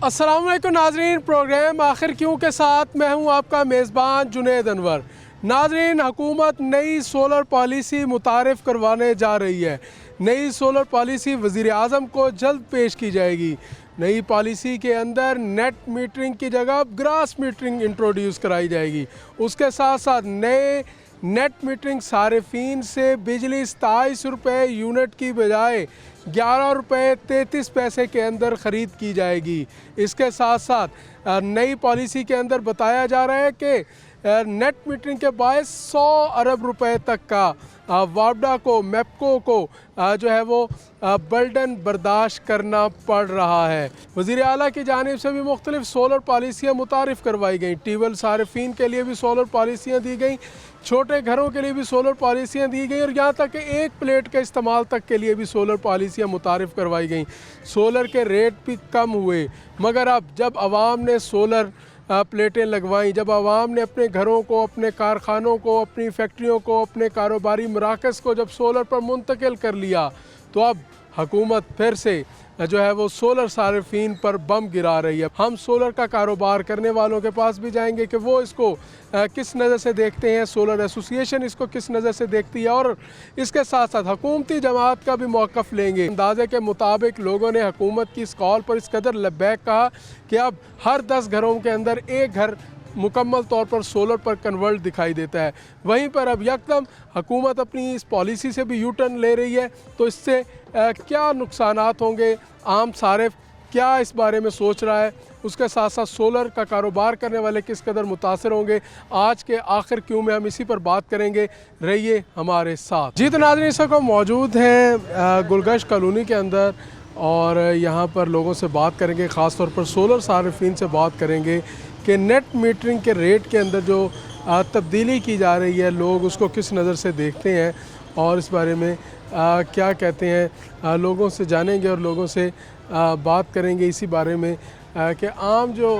अस्सलाम वालेकुम नाजरीन, प्रोग्राम आखिर क्यों के साथ मैं हूं आपका मेज़बान जुनैद अनवर। नाजरीन, हुकूमत नई सोलर पॉलिसी मुतारिफ़ करवाने जा रही है। नई सोलर पॉलिसी वज़ीर आज़म को जल्द पेश की जाएगी। नई पॉलिसी के अंदर नेट मीटरिंग की जगह ग्रास मीटरिंग इंट्रोड्यूस कराई जाएगी। उसके साथ साथ नए नेट मीटरिंग सारिफीन से बिजली 27 रुपये यूनिट की बजाय 11 रुपये 33 पैसे के अंदर ख़रीद की जाएगी। इसके साथ साथ नई पॉलिसी के अंदर बताया जा रहा है कि नेट मीटरिंग के बायस 100 अरब रुपए तक का वापडा को, मैपको को जो है वो बर्डन बर्दाश्त करना पड़ रहा है। वज़ीर आला की जानिब से भी मुख्तलिफ सोलर पॉलिसियाँ मुतारिफ़ करवाई गई। ट्यूबवेल सारिफीन के लिए भी सोलर पॉलिसियाँ दी गई, छोटे घरों के लिए भी सोलर पॉलिसियाँ दी गई और यहाँ तक कि एक प्लेट के इस्तेमाल तक के लिए भी सोलर पॉलिसियाँ मुतारिफ़ करवाई गई। सोलर के रेट भी कम हुए, मगर अब जब आवाम ने सोलर प्लेटें लगवाई, जब आवाम ने अपने घरों को, अपने कारखानों को, अपनी फैक्ट्रियों को, अपने कारोबारी मराकज़ को जब सोलर पर मुंतकिल कर लिया, तो अब हुकूमत फिर से जो है वो सोलर सारिफीन पर बम गिरा रही है। हम सोलर का कारोबार करने वालों के पास भी जाएंगे कि वो इसको किस नज़र से देखते हैं, सोलर एसोसिएशन इसको किस नज़र से देखती है, और इसके साथ साथ हुकूमती जमात का भी मौक़िफ़ लेंगे। अंदाज़े के मुताबिक लोगों ने हुकूमत की इस कॉल पर इस कदर लब्बैक कहा कि अब हर 10 घरों के अंदर एक घर मुकम्मल तौर पर सोलर पर कन्वर्ट दिखाई देता है। वहीं पर अब यकदम हुकूमत अपनी इस पॉलिसी से भी यू टर्न ले रही है, तो इससे क्या नुकसानात होंगे, आम सारिफ क्या इस बारे में सोच रहा है, उसके साथ साथ सोलर का कारोबार करने वाले किस कदर मुतासर होंगे, आज के आखिर क्यों में हम इसी पर बात करेंगे। रहिए हमारे साथ। जी तो नाज़रीन, इस वक्त मौजूद हैं गुलगश कॉलोनी के अंदर और यहाँ पर लोगों से बात करेंगे, ख़ास तौर पर सोलर सारिफीन से बात करेंगे कि नेट मीटरिंग के रेट के अंदर जो तब्दीली की जा रही है, लोग उसको किस नज़र से देखते हैं और इस बारे में क्या कहते हैं, लोगों से जानेंगे और लोगों से बात करेंगे इसी बारे में कि आम जो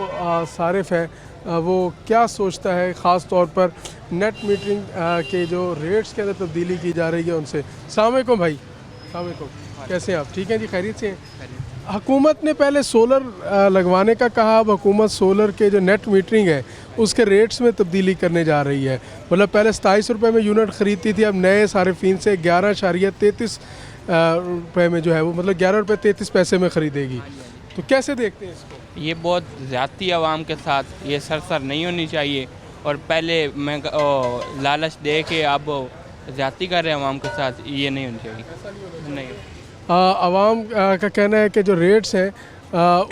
सारिफ है वो क्या सोचता है, ख़ास तौर पर नेट मीटरिंग के जो रेट्स के अंदर तब्दीली की जा रही है उनसे। अस्सलाम वालेकुम भाई। अस्सलाम वालेकुम, कैसे हैं आप? ठीक हैं जी, खैरियत से हैं? हुकूमत ने पहले सोलर लगवाने का कहा, अब हुकूमत सोलर के जो नेट मीटरिंग है उसके रेट्स में तब्दीली करने जा रही है। मतलब पहले 27 रुपये में यूनिट ख़रीदती थी, अब नए सारिफीन से 11.33 रुपये में जो है वो, मतलब 11 रुपये 33 पैसे में ख़रीदेगी। तो कैसे देखते हैं इसको? ये बहुत ज़्यादती आवाम के साथ, ये सर नहीं होनी चाहिए। और पहले मैं लालच दे के अब ज़्यादती कर रहे हैं आवाम के साथ, ये नहीं होनी चाहिए। नहीं, आवाम का कहना है कि जो रेट्स हैं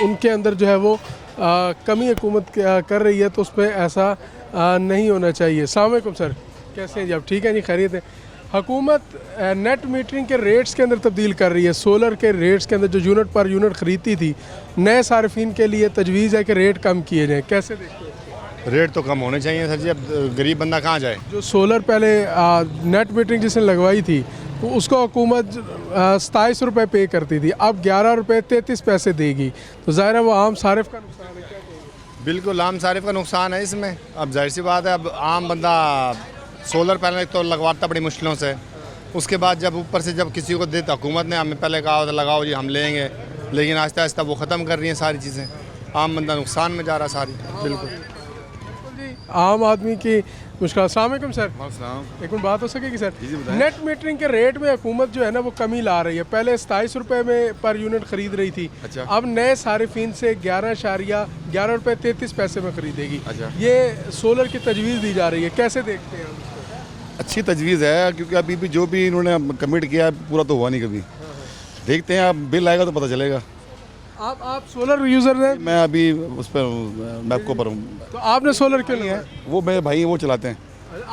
उनके अंदर जो है वो कमी हुकूमत कर रही है, तो उस पर ऐसा नहीं होना चाहिए। अस्सलाम वालेकुम सर, कैसे हैं जी आप? ठीक है जी, खैरियत है। हुकूमत नेट मीटरिंग के रेट्स के अंदर तब्दील कर रही है। सोलर के रेट्स के अंदर जो यूनिट पर यूनिट ख़रीदती थी, नए सारिफीन के लिए तजवीज़ है कि रेट कम किए जाएँ। कैसे देखते हैं? रेट तो कम होने चाहिए सर जी, अब गरीब बंदा कहाँ जाए। जो सोलर पहले नेट मीटरिंग जिसने लगवाई थी तो उसको हुकूमत 27 रुपये पे करती थी, अब 11 रुपये 33 पैसे देगी, तो ज़ाहिर है वो आम सारिफ का नुकसान है। क्या कहेंगे? बिल्कुल आम सारिफ का नुकसान है इसमें। अब जाहिर सी बात है, अब आम बंदा सोलर पैनल तो लगवाता बड़ी मुश्किलों से, उसके बाद जब ऊपर से जब किसी को देता, हुकूमत ने हमें पहले कहा था लगाओ जी हम लेंगे, लेकिन आहिस्ता आहिस्ता वो ख़त्म कर रही हैं सारी चीज़ें। आम बंदा नुकसान में जा रहा सारी। बिल्कुल आम आदमी की मुश्किल। अस्सलाम वालेकुम सर। एक मिनट बात हो सकेगी सर? नेट मीटरिंग के रेट में हुकूमत जो है ना वो कमी ला रही है। पहले 27 रुपये में पर यूनिट खरीद रही थी, अच्छा। अब नए सारिफीन से 11 रुपये 33 पैसे में खरीदेगी। अच्छा। ये सोलर की तजवीज़ दी जा रही है, कैसे देखते हैं उसको? अच्छी तजवीज़ है, क्योंकि अभी भी जो भी इन्होंने कमिट किया पूरा तो हुआ नहीं कभी। देखते हैं, अब बिल आएगा तो पता चलेगा। आप सोलर यूज़र हैं? मैं अभी उस पर मैपको पर हूँ। तो आपने सोलर क्यों नहीं है? वो मेरे भाई वो चलाते हैं।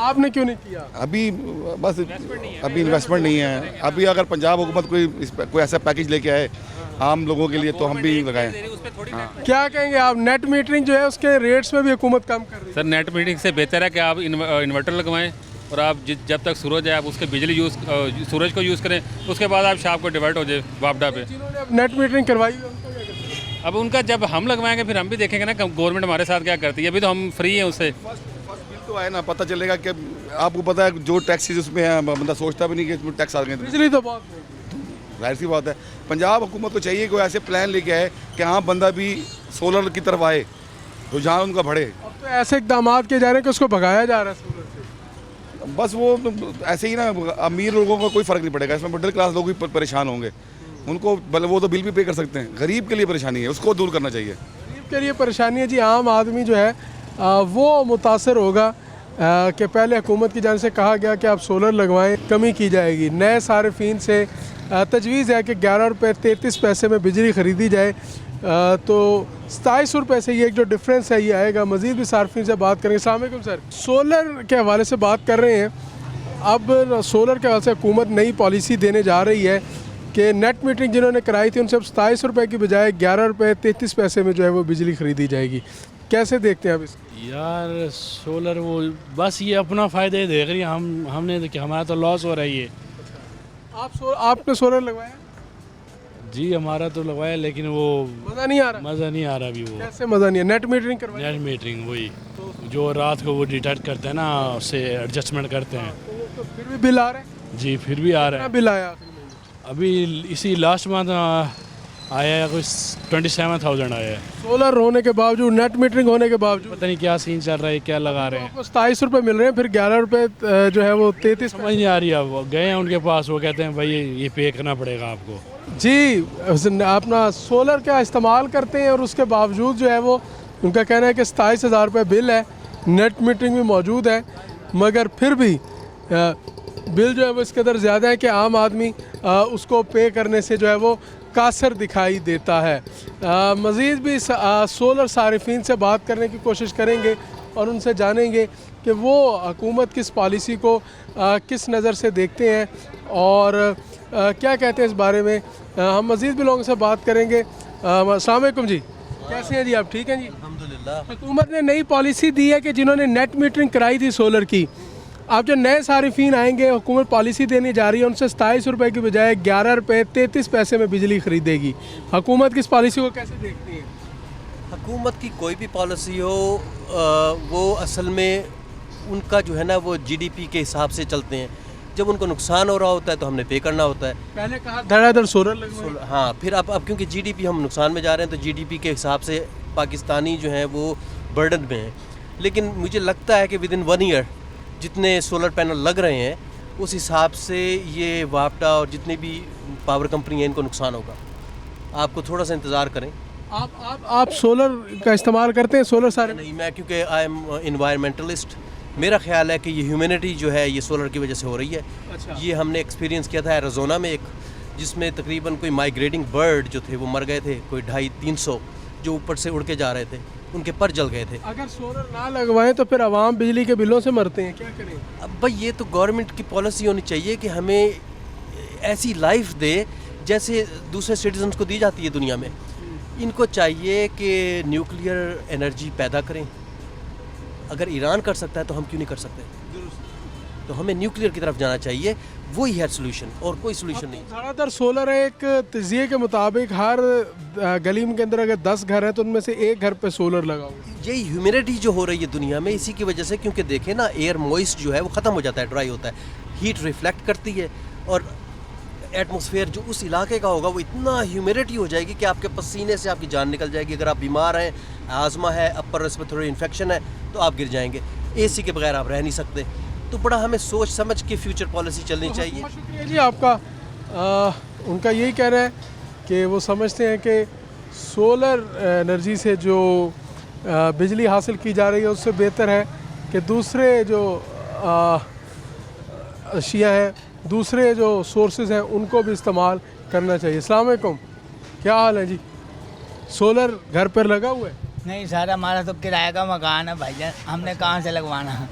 आपने क्यों नहीं किया? अभी बस अभी इन्वेस्टमेंट नहीं है। अभी अगर पंजाब हुकूमत कोई ऐसा पैकेज लेके आए आम लोगों के लिए तो हम भी लगाएं। क्या कहेंगे आप? नेट मीटरिंग जो है उसके रेट्स में भी हुकूमत कम कर रही है। सर, नेट मीटरिंग से बेहतर है कि आप इन्वर्टर लगवाएं और आप जब तक सूरज है आप उसके बिजली सूरज को यूज़ करें, उसके बाद आप शाम को डिवर्ट हो जाए वापडा पे। जिन्होंने अब नेट मीटरिंग करवाई है उनको क्या कहते हैं? अब उनका जब हम लगवाएंगे फिर हम भी देखेंगे ना गवर्नमेंट हमारे साथ क्या करती है। अभी तो हम फ्री हैं उससे। बिल तो आए ना, पता चलेगा कि आपको पता है जो टैक्सेस उसमें है, बंदा सोचता भी नहीं कि इसमें टैक्स आ गए। बिजली तो बहुत जाहिर सी बात है। पंजाब हुकूमत को चाहिए कोई ऐसे प्लान लेके आए कि हाँ बंदा भी सोलर की तरफ आए, रुझान उनका बढ़े। अब तो ऐसे इकदाम किए जा रहे हैं कि उसको भगाया जा रहा है सोलर से। बस वो ऐसे ही ना, अमीर लोगों को कोई फ़र्क नहीं पड़ेगा इसमें, मिडिल क्लास लोग भी परेशान होंगे। उनको वो तो बिल भी पे कर सकते हैं, गरीब के लिए परेशानी है, उसको दूर करना चाहिए। गरीब के लिए परेशानी है जी, आम आदमी जो है वो मुतासर होगा कि पहले हुकूमत की जानिब से कहा गया कि आप सोलर लगवाएं, कमी की जाएगी। नए सारिफीन से तजवीज़ है कि 11 रुपये 33 पैसे में बिजली ख़रीदी जाए, तो 27 रुपये से ये एक जो डिफरेंस है ये आएगा। मज़ीद भी सार्फिन से बात करेंगे। अस्सलाम वालेकुम सर, सोलर के हवाले से बात कर रहे हैं। अब सोलर के हवाले से हुकूमत नई पॉलिसी देने जा रही है कि नेट मीटरिंग जिन्होंने कराई थी उनसे अब 27 रुपये की बजाय 11 रुपये 33 पैसे में जो है वो बिजली ख़रीदी जाएगी। कैसे देखते हैं आप इसको? यार सोलर वो बस ये अपना फ़ायदा ही देख रही है, हमने कि हमारा तो लॉस हो रही है। आपने सोलर लगवाया? जी हमारा तो लगवाया, लेकिन वो मज़ा नहीं आ रहा। मज़ा नहीं आ रहा अभी। वो कैसे मज़ा नहीं है? नेट मीटरिंग करवाया? नेट मीटरिंग वही जो रात को वो डिटेक्ट करते हैं ना, उससे एडजस्टमेंट करते हैं। तो फिर भी बिल आ रहा है? जी फिर भी आ रहा है। बिल आया आखिर में? अभी इसी लास्ट मंथ आया है कुछ 27,000 आया है। सोलर होने के बावजूद, नेट मीटरिंग होने के बावजूद पता नहीं क्या सीन चल रहा है, क्या लगा रहे हैं। आपको 27 रुपये मिल रहे हैं, फिर 11 रुपये जो है वो 33 समझ नहीं आ रही। अब गए हैं उनके पास, वो कहते हैं भाई ये पे करना पड़ेगा आपको। जी अपना सोलर का इस्तेमाल करते हैं और उसके बावजूद जो है वो उनका कहना है कि 27,000 रुपये बिल है, नेट मीटरिंग भी मौजूद है, मगर फिर भी बिल जो है वो इसके कदर ज़्यादा है कि आम आदमी उसको पे करने से जो है वो कासर दिखाई देता है। मज़ीद भी सोलर सारिफीन से बात करने की कोशिश करेंगे और उनसे जानेंगे कि वो हुकूमत किस पॉलिसी को किस नज़र से देखते हैं और क्या कहते हैं इस बारे में। हम मज़ीद भी लोगों से बात करेंगे। अस्सलाम वालेकुम जी, कैसे हैं जी आप? ठीक हैं जी, अल्हम्दुलिल्लाह। हुकूमत ने नई पॉलिसी दी है कि जिन्होंने नेट मीटरिंग कराई थी सोलर की, आप जो नए सारिफीन आएंगे, हुकूमत पॉलिसी देने जा रही है उनसे 27 रुपये की बजाय 11 रुपये 33 पैसे में बिजली ख़रीदेगी। हुकूमत किस पॉलिसी को कैसे देखती है? हुकूमत की कोई भी पॉलिसी हो वो असल में उनका जो है ना वो जीडीपी के हिसाब से चलते हैं। जब उनको नुकसान हो रहा होता है तो हमने पे करना होता है। पहले कहा धड़ाधड़ सोलर लगवाएं। हाँ, फिर अब क्योंकि जीडीपी हम नुकसान में जा रहे हैं तो जीडीपी के हिसाब से पाकिस्तानी जो हैं वो बर्डन में हैं। लेकिन मुझे लगता है कि विद इन 1 ईयर जितने सोलर पैनल लग रहे हैं उस हिसाब से ये वापडा और जितनी भी पावर कंपनी हैं इनको नुकसान होगा। आपको थोड़ा सा इंतज़ार करें। आप सोलर का इस्तेमाल करते हैं? सोलर सारे नहीं, मैं क्योंकि आई एम इन्वायरमेंटलिस्ट, मेरा ख्याल है कि ये ह्यूमैनिटी जो है ये सोलर की वजह से हो रही है। अच्छा। ये हमने एक्सपीरियंस किया था एरिज़ोना में एक, जिसमें तकरीबन कोई माइग्रेटिंग बर्ड जो थे वो मर गए थे, कोई 250-300 जो ऊपर से उड़ के जा रहे थे, उनके पर जल गए थे। अगर सोलर ना लगवाएं तो फिर आवाम बिजली के बिलों से मरते हैं, क्या करें? अब भाई ये तो गवर्नमेंट की पॉलिसी होनी चाहिए कि हमें ऐसी लाइफ दे जैसे दूसरे सिटीजन्स को दी जाती है दुनिया में। इनको चाहिए कि न्यूक्लियर एनर्जी पैदा करें। अगर ईरान कर सकता है तो हम क्यों नहीं कर सकते? तो हमें न्यूक्लियर की तरफ जाना चाहिए, वही है सोल्यूशन, और कोई सोल्यूशन नहीं। ज़्यादातर सोलर है, एक तजिए के मुताबिक हर गली के अंदर अगर 10 घर हैं तो उनमें से एक घर पे सोलर लगा हुआ है। यही ह्यूमिडिटी जो हो रही है दुनिया में इसी की वजह से, क्योंकि देखें ना एयर मॉइस्ट जो है वो ख़त्म हो जाता है, ड्राई होता है, हीट रिफ्लेक्ट करती है और एटमॉस्फेयर जो उस इलाके का होगा वो इतना ह्यूमिडिटी हो जाएगी कि आपके पसीने से आपकी जान निकल जाएगी। अगर आप बीमार हैं, आज़मा है, अपर रेस्पिरेटरी इन्फेक्शन है तो आप गिर जाएंगे। एसी के बगैर आप रह नहीं सकते। तो बड़ा हमें सोच समझ के फ्यूचर पॉलिसी चलनी चाहिए। बहुत शुक्रिया जी आपका। उनका यही कहना है कि वो समझते हैं कि सोलर एनर्जी से जो बिजली हासिल की जा रही है उससे बेहतर है कि दूसरे जो अशिया हैं, दूसरे जो सोर्सेज हैं उनको भी इस्तेमाल करना चाहिए। अस्सलाम वालेकुम, क्या हाल है जी? सोलर घर पर लगा हुआ है? नहीं सर, हमारा तो किराए का मकान है भाईजान, हमने कहाँ से लगवाना है?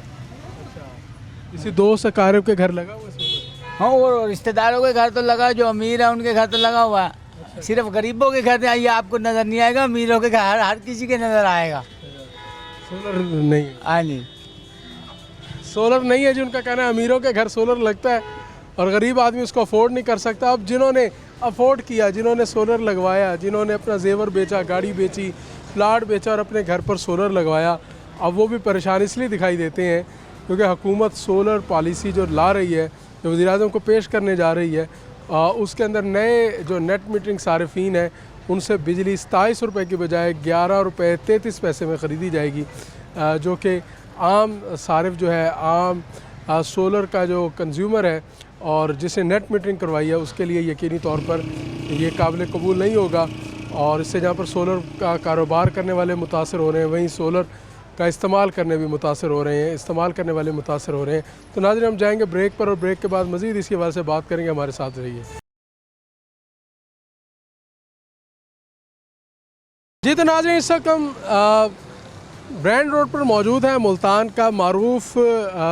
किसी दोस्त अकारिब के घर लगा हुआ है सोलर? हाँ, वो रिश्तेदारों के घर तो लगा, जो अमीर है उनके घर तो लगा हुआ है। सिर्फ गरीबों के घर ये आपको नज़र नहीं आएगा, अमीरों के घर हर किसी के नज़र आएगा। सोलर नहीं है? हाँ नहीं, सोलर नहीं है जी। उनका कहना है अमीरों के घर सोलर लगता है और गरीब आदमी उसको अफोर्ड नहीं कर सकता। अब जिन्होंने अफोर्ड किया, जिन्होंने सोलर लगवाया, जिन्होंने अपना जेवर बेचा, गाड़ी बेची, प्लाट बेचा और अपने घर पर सोलर लगवाया, अब वो भी परेशान इसलिए दिखाई देते हैं क्योंकि हुकूमत सोलर पॉलिसी जो ला रही है, जो वज़ीर-ए-आज़म को पेश करने जा रही है, उसके अंदर नए जो नेट मीटरिंग सार्फिन है उनसे बिजली 27 रुपये की बजाय 11 रुपये 33 पैसे में ख़रीदी जाएगी, जो कि आम सारिफ जो है, आम सोलर का जो कंज्यूमर है और जिसे नेट मीटरिंग करवाई है उसके लिए यकीनी तौर पर ये काबिल कबूल नहीं होगा। और इससे जहाँ पर सोलर का कारोबार करने वाले मुतासर हो रहे हैं, वहीं सोलर का इस्तेमाल करने भी मुतासर हो रहे हैं, इस्तेमाल करने वाले मुतासर हो रहे हैं। तो नाज़रीन, हम जाएंगे ब्रेक पर और ब्रेक के बाद मज़ीद इसके हवाले से बात करेंगे। हमारे साथ रहिए। जी तो नाज़रीन, इस वक्त हम ब्रांड रोड पर मौजूद हैं। मुल्तान का मारूफ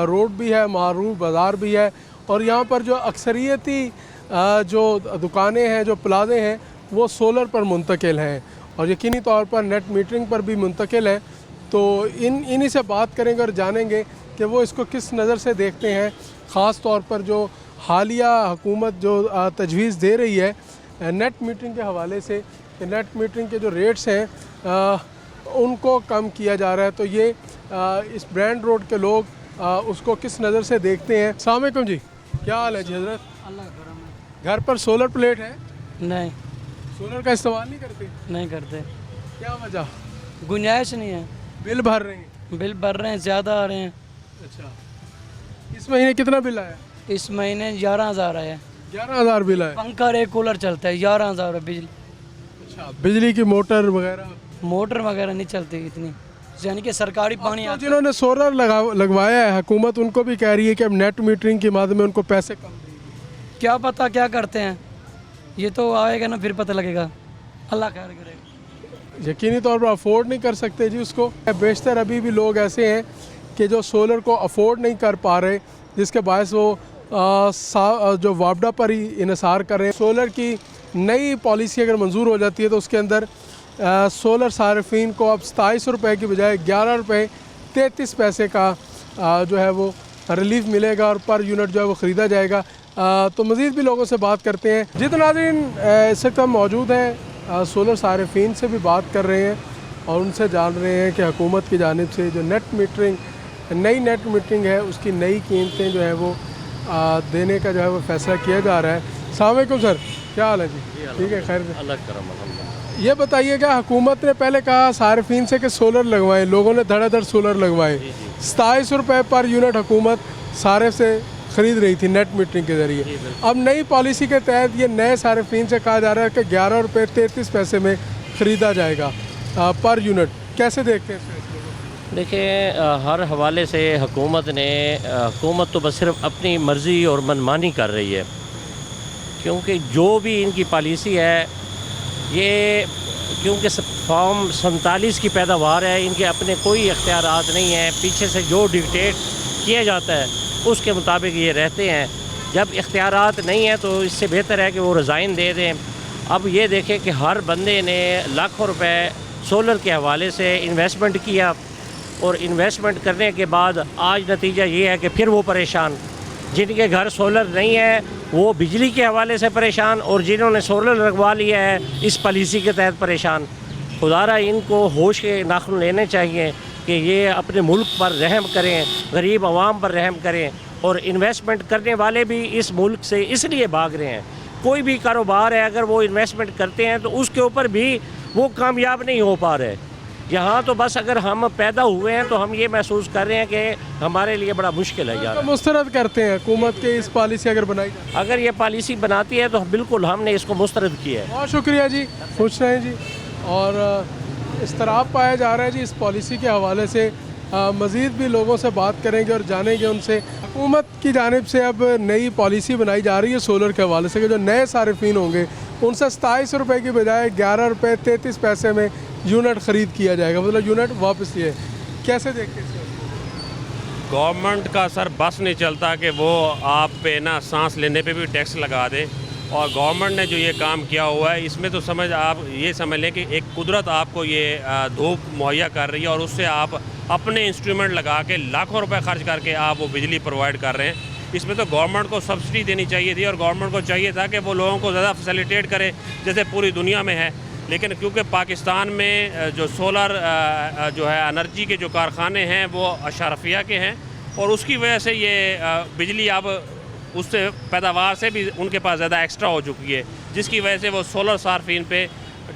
रोड भी है, मारूफ बाज़ार भी है, और यहाँ पर जो अक्सरियती जो दुकानें हैं, जो प्लाजे हैं, वो सोलर पर मुंतकिल हैं और यकीनी तौर पर नेट मीटरिंग पर भी मुंतकिल है। तो इन्हीं से बात करेंगे और जानेंगे कि वो इसको किस नज़र से देखते हैं, ख़ास तौर पर जो हालिया हुकूमत जो तजवीज़ दे रही है नेट मीटरिंग के हवाले से, कि नेट मीटरिंग के जो रेट्स हैं उनको कम किया जा रहा है। तो ये इस ब्रांड रोड के लोग उसको किस नज़र से देखते हैं। अस्सलाम वालेकुम जी, क्या हाल है जी हज़रत? अल्लाह का करम है। घर पर सोलर प्लेट है? नहीं, सोलर का इस्तेमाल नहीं करते? नहीं करते। क्या वजह? गुंजाइश नहीं है। बिल भर रहे हैं? बिल भर रहे हैं, ज़्यादा आ रहे हैं। अच्छा, इस महीने कितना बिल आया? इस महीने 11,000 आया है। 11,000 बिल आया। पंखा और एक कूलर चलता है, 11,000 बिजली। अच्छा, बिजली की मोटर वगैरह? मोटर वगैरह नहीं चलती इतनी, यानी कि सरकारी पानी तो आता जिन्होंने सोलर लगवाया है, हुकूमत उनको भी कह रही है कि अब नेट मीटरिंग के माध्यम में उनको पैसे कम देगी। क्या पता क्या करते हैं, ये तो आएगा ना फिर पता लगेगा। अल्लाह खैर करेगा। यकीनी तौर पर अफोर्ड नहीं कर सकते जी उसको। बेशतर अभी भी लोग ऐसे हैं कि जो सोलर को अफोर्ड नहीं कर पा रहे, जिसके बायस वो जो वापडा पर ही इन्हिसार कर रहे हैं। सोलर की नई पॉलिसी अगर मंजूर हो जाती है तो उसके अंदर सोलर सार्फिन को अब 27 रुपये की बजाय 11 रुपये 33 पैसे का जो है वो रिलीफ मिलेगा और पर यूनिट जो है वो ख़रीदा जाएगा। तो मज़ीद भी लोगों से बात करते हैं। जी तो नाज़रीन, इस वक्त हम मौजूद हैं, सोलर सार्फिन से भी बात कर रहे हैं और उनसे जान रहे हैं कि हुकूमत की जानिब से जो नेट मीटरिंग, नई नेट मीटरिंग है, उसकी नई कीमतें जो है वो देने का जो है वो फ़ैसला किया जा रहा है। अस्सलाम वालेकुम सर, क्या हाल है जी? ठीक है, खैर। अल्लाह करम अल्हम्दुलिल्लाह। ये बताइएगा, हुकूमत ने पहले कहा सार्फिन से कि सोलर लगवाएं, लोगों ने धड़ाधड़ सोलर लगवाए। 27 रुपये पर यूनिट हुकूमत सारे से ख़रीद रही थी नेट मीटरिंग के ज़रिए। अब नई पॉलिसी के तहत ये नए सार्फिन से कहा जा रहा है कि 11 रुपये 33 पैसे में ख़रीदा जाएगा पर यूनिट। कैसे देखते हैं इस फैसले को? देखिए, हर हवाले से हुकूमत तो बस सिर्फ अपनी मर्ज़ी और मनमानी कर रही है, क्योंकि जो भी इनकी पॉलिसी है ये, क्योंकि फॉर्म 47 की पैदावार है, इनके अपने कोई इख्तियारात नहीं है। पीछे से जो डिक्टेट किया जाता है उसके मुताबिक ये रहते हैं। जब इख्तियारात नहीं है तो इससे बेहतर है कि वो रिज़ाइन दे दें। अब ये देखें कि हर बंदे ने लाखों रुपए सोलर के हवाले से इन्वेस्टमेंट किया और इन्वेस्टमेंट करने के बाद आज नतीजा ये है कि फिर वो परेशान। जिनके घर सोलर नहीं है वो बिजली के हवाले से परेशान, और जिन्होंने सोलर लगवा लिया है इस पॉलिसी के तहत परेशान। खुदारा इनको होश के नाखून लेने चाहिए कि ये अपने मुल्क पर रहम करें, गरीब आवाम पर रहम करें। और इन्वेस्टमेंट करने वाले भी इस मुल्क से इसलिए भाग रहे हैं। कोई भी कारोबार है, अगर वो इन्वेस्टमेंट करते हैं तो उसके ऊपर भी वो कामयाब नहीं हो पा रहे। यहाँ तो बस अगर हम पैदा हुए हैं तो हम ये महसूस कर रहे हैं कि हमारे लिए बड़ा मुश्किल है यार। मुस्तरद करते हैं हुकूमत के इस पॉलिसी अगर बनाई जाए। अगर ये पॉलिसी बनाती है तो बिल्कुल हमने इसको मुस्तरद किया है। बहुत शुक्रिया जी, खुश रहें जी। और इस्तराब पाया जा रहा है जी इस पॉलिसी के हवाले से। मज़ीद भी लोगों से बात करेंगे और जानेंगे उनसे। हुकूमत की जानिब से अब नई पॉलिसी बनाई जा रही है सोलर के हवाले से कि जो नए सार्फिन होंगे उनसे 27 रुपये की बजाय 11 रुपये 33 पैसे में यूनिट ख़रीद किया जाएगा, मतलब यूनिट वापस लिए। कैसे देखते हैं? गवर्नमेंट का सर बस नहीं चलता कि वो आप पे ना सांस लेने पे भी टैक्स लगा दे। और गवर्नमेंट ने जो ये काम किया हुआ है इसमें तो आप ये समझ लें कि एक कुदरत आपको ये धूप मुहैया कर रही है और उससे आप अपने इंस्ट्रूमेंट लगा के लाखों रुपए खर्च करके आप वो बिजली प्रोवाइड कर रहे हैं। इसमें तो गवर्नमेंट को सब्सिडी देनी चाहिए थी और गवर्नमेंट को चाहिए था कि वो लोगों को ज़्यादा फैसिलिटेट करे जैसे पूरी दुनिया में है। लेकिन क्योंकि पाकिस्तान में जो सोलर जो है एनर्जी के जो कारखाने हैं वो अशरफिया के हैं और उसकी वजह से ये बिजली अब उससे पैदावार से भी उनके पास ज़्यादा एक्स्ट्रा हो चुकी है, जिसकी वजह से वो सोलर सार्फिन पे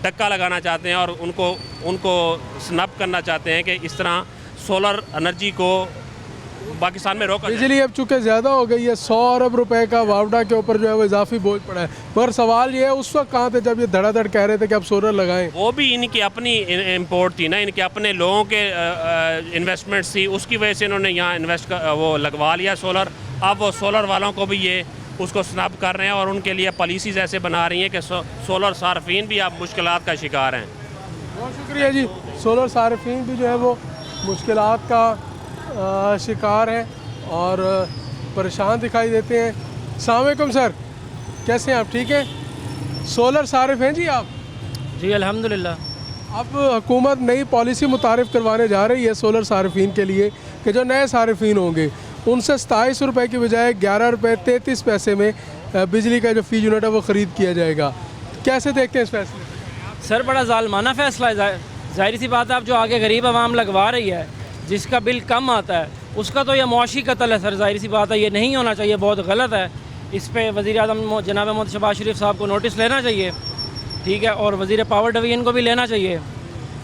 टक्का लगाना चाहते हैं और उनको स्नब करना चाहते हैं कि इस तरह सोलर एनर्जी को पाकिस्तान में रोका जाए। बिजली अब चूँकि ज़्यादा हो गई है, 100 अरब रुपए का वावडा के ऊपर जो है वो इजाफी बोझ पड़ा है, मगर सवाल ये है उस वक्त कहाँ थे जब ये धड़ाधड़ कह रहे थे कि अब सोलर लगाएं? वो भी इनकी अपनी इंपोर्ट थी ना, इनके अपने लोगों के इन्वेस्टमेंट्स थी, उसकी वजह से इन्होंने यहाँ वो लगवा लिया सोलर। अब वो सोलर वालों को भी ये उसको स्नब कर रहे हैं और उनके लिए पॉलिसीज़ ऐसे बना रही हैं कि सोलर सार्फिन भी अब मुश्किलात का शिकार हैं। बहुत शुक्रिया जी। सोलर सार्फिन भी जो है वो मुश्किलात का शिकार है और परेशान दिखाई देते हैं। अस्सलाम वालेकुम सर, कैसे हैं आप? ठीक हैं? सोलर सारिफ हैं जी आप? जी अल्हम्दुलिल्लाह। अब हुकूमत नई पॉलिसी मुतारिफ़ करवाने जा रही है सोलर सारिफिन के लिए कि जो नए सारिफिन होंगे उनसे 27 रुपये की बजाय 11 रुपये 33 पैसे में बिजली का जो फ़ी यूनिट है वो ख़रीद किया जाएगा। कैसे देखते हैं इस फैसले? सर बड़ा जालमाना फ़ैसला है। ज़ाहिर सी बात है, आप जो आगे गरीब आवाम लगवा रही है, जिसका बिल कम आता है, उसका तो यह मुआशी कत्ल है सर। ज़ाहिर सी बात है, ये नहीं होना चाहिए, बहुत गलत है। इस पर वज़ीर आज़म जनाब मोहम्मद शहबाज शरीफ साहब को नोटिस लेना चाहिए, ठीक है, और वज़ीर पावर डिवीज़न को भी लेना चाहिए।